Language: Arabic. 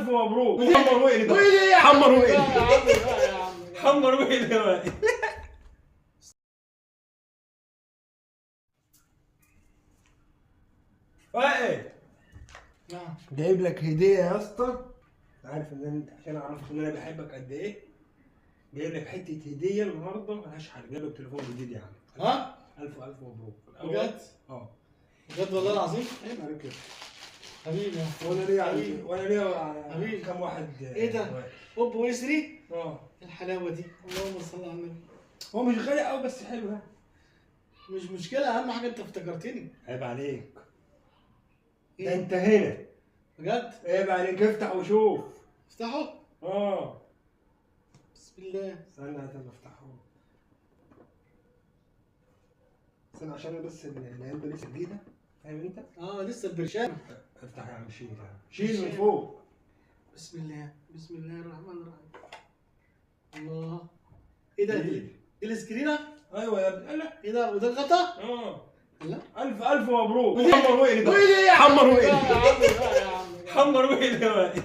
مبروك. حمر ويلي، حمر ويلي، حمر ويلي. ايه جايب لك هديه يا اسطى. عارف ان انت عشان اعرفك ان انا بحبك قد ايه. جايب لك حته هديه النهارده ملهاش حل. جايب لك تليفون جديد يا عم. ها؟ الف مبروك. بجد؟ اه بجد والله العظيم؟ عيب عليك كده. حبيبي وانا ليا حبيبي. كام واحد. ايه ده؟ اوبو اي 3؟ اه الحلاوه دي، اللهم صل على النبي. هو مش غالي قوي بس حلو يعني. مش مشكله، اهم حاجه انت افتكرتني. عيب عليك. ده ايه؟ انت هنا. بجد؟ عيب عليك، افتح وشوف. افتحه؟ اه بسم الله. استنى هتبقى افتحه. استنى عشان انا بس العلبه لسه جديده. فاهم انت؟ لسه البرشام. افتح يا عم. شيل يا عم. شيل من فوق. بسم الله، بسم الله الرحمن الرحيم. الله. ايه ده؟ إيه؟ دي السكرينه؟ ايوه يا ابني. لا ايه ده؟ وده الغطا؟ اه لا. الف مبروك. ويلي. حمر ويلي ده. ويلي يا عم. حمر ويلي، لا يا عم، لا يا عم. حمر ويلي.